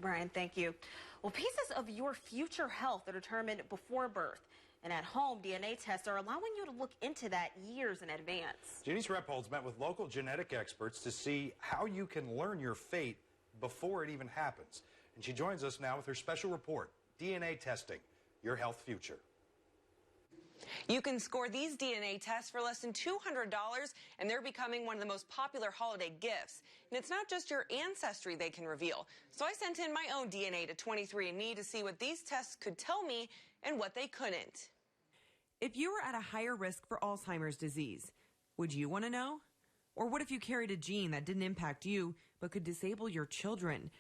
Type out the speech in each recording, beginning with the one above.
Brian, thank you. Well, pieces of your future health are determined before birth. And at home, DNA tests are allowing you to look into that years in advance. Jenise Rebholz met with local genetic experts to see how you can learn your fate before it even happens. And she joins us now with her special report, DNA testing, your health future. You can score these DNA tests for less than $200, and they're becoming one of the most popular holiday gifts. And it's not just your ancestry they can reveal. So I sent in my own DNA to 23andMe to see what these tests could tell me and what they couldn't. If you were at a higher risk for Alzheimer's disease, would you want to know? Or what if you carried a gene that didn't impact you but could disable your children?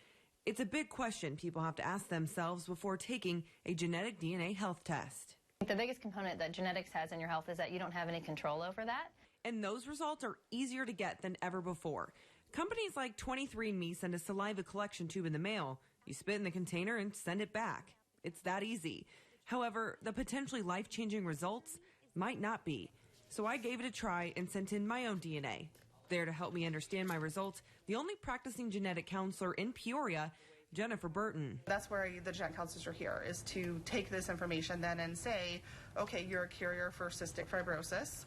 It's a big question people have to ask themselves before taking a genetic DNA health test. The biggest component that genetics has in your health is that you don't have any control over that. And those results are easier to get than ever before. Companies like 23andMe send a saliva collection tube in the mail. You spit in the container and send it back. It's that easy. However, the potentially life-changing results might not be. So I gave it a try and sent in my own DNA. There to help me understand my results, the only practicing genetic counselor in Peoria, Jennifer Burton. That's where the genetic counselors are here, is to take this information then and say, okay, you're a carrier for cystic fibrosis.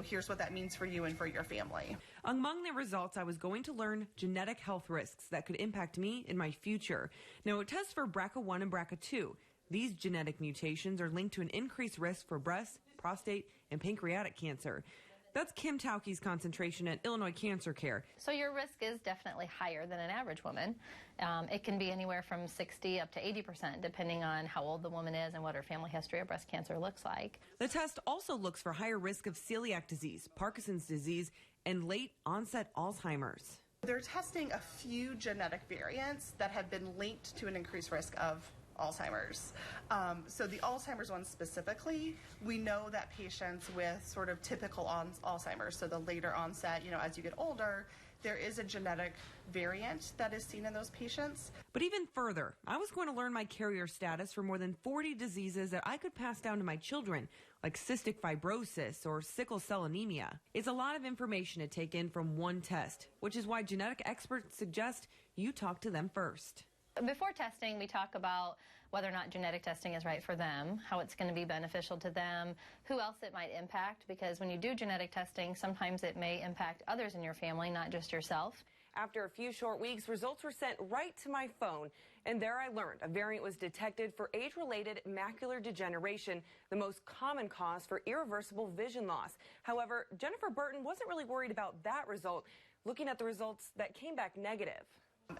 Here's what that means for you and for your family. Among the results, I was going to learn genetic health risks that could impact me in my future. Now, it tests for BRCA1 and BRCA2. These genetic mutations are linked to an increased risk for breast, prostate, and pancreatic cancer. That's Kim Tauke's concentration at Illinois Cancer Care. So your risk is definitely higher than an average woman. It can be anywhere from 60 up to 80%, depending on how old the woman is and what her family history of breast cancer looks like. The test also looks for higher risk of celiac disease, Parkinson's disease, and late onset Alzheimer's. They're testing a few genetic variants that have been linked to an increased risk of Alzheimer's. So the Alzheimer's one specifically, we know that patients with sort of typical Alzheimer's, so the later onset, as you get older, there is a genetic variant that is seen in those patients. But even further, I was going to learn my carrier status for more than 40 diseases that I could pass down to my children, like cystic fibrosis or sickle cell anemia. It's a lot of information to take in from one test, which is why genetic experts suggest you talk to them first. Before testing, we talk about whether or not genetic testing is right for them, how it's going to be beneficial to them, who else it might impact, because when you do genetic testing, sometimes it may impact others in your family, not just yourself. After a few short weeks, results were sent right to my phone, and there I learned a variant was detected for age-related macular degeneration, the most common cause for irreversible vision loss. However, Jennifer Burton wasn't really worried about that result, looking at the results that came back negative.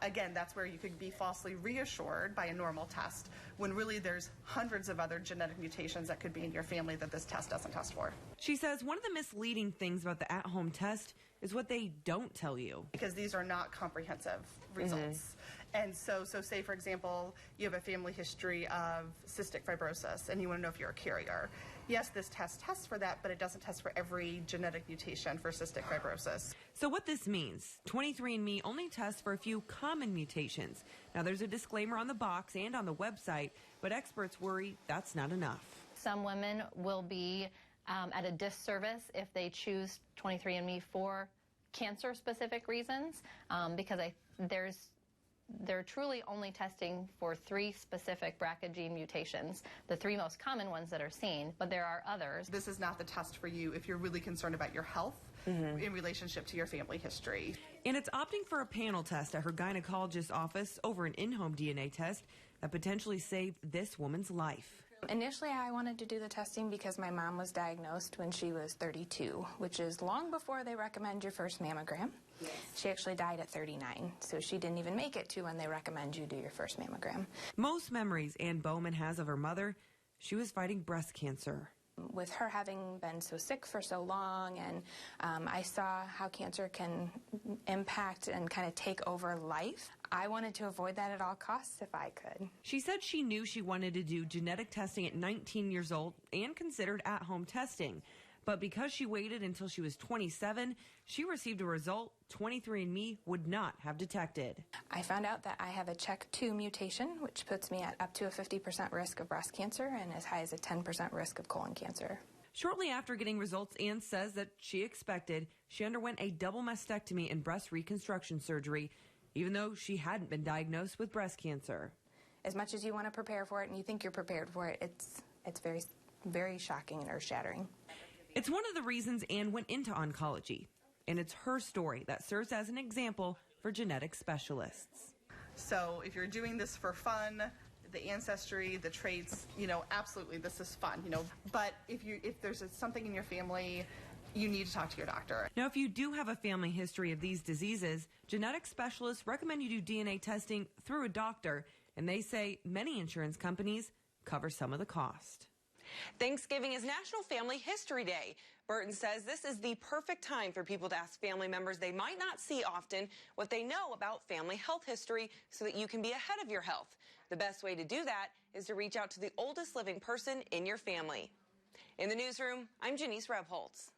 Again, that's where you could be falsely reassured by a normal test when really there's hundreds of other genetic mutations that could be in your family that this test doesn't test for. She says one of the misleading things about the at-home test is what they don't tell you. Because these are not comprehensive results. And so say, for example, you have a family history of cystic fibrosis and you want to know if you're a carrier. Yes, this test tests for that, but it doesn't test for every genetic mutation for cystic fibrosis. So what this means, 23andMe only tests for a few common mutations. Now, there's a disclaimer on the box and on the website, but experts worry that's not enough. Some women will be at a disservice if they choose 23andMe for cancer-specific reasons, because they're truly only testing for 3 specific BRCA gene mutations, the 3 most common ones that are seen, but there are others. This is not the test for you if you're really concerned about your health in relationship to your family history. And it's opting for a panel test at her gynecologist's office over an in-home DNA test that potentially saved this woman's life. Initially, I wanted to do the testing because my mom was diagnosed when she was 32, which is long before they recommend your first mammogram. Yes. She actually died at 39, so she didn't even make it to when they recommend you do your first mammogram. Most memories Ann Bowman has of her mother, she was fighting breast cancer. With her having been so sick for so long, and I saw how cancer can impact and kind of take over life, I wanted to avoid that at all costs if I could. She said she knew she wanted to do genetic testing at 19 years old and considered at-home testing. But because she waited until she was 27, she received a result 23andMe would not have detected. I found out that I have a CHEK2 mutation, which puts me at up to a 50% risk of breast cancer and as high as a 10% risk of colon cancer. Shortly after getting results, Ann says that she expected, she underwent a double mastectomy and breast reconstruction surgery. even though she hadn't been diagnosed with breast cancer. As much as you want to prepare for it and you think you're prepared for it, it's very, very shocking and earth-shattering. It's one of the reasons Anne went into oncology, and it's her story that serves as an example for genetic specialists. So if you're doing this for fun, the ancestry, the traits, absolutely this is fun, But if there's something in your family, you need to talk to your doctor. Now, if you do have a family history of these diseases, genetic specialists recommend you do DNA testing through a doctor, and they say many insurance companies cover some of the cost. Thanksgiving is National Family History Day. Burton says this is the perfect time for people to ask family members they might not see often what they know about family health history so that you can be ahead of your health. The best way to do that is to reach out to the oldest living person in your family. In the newsroom, I'm Jenise Rebholz.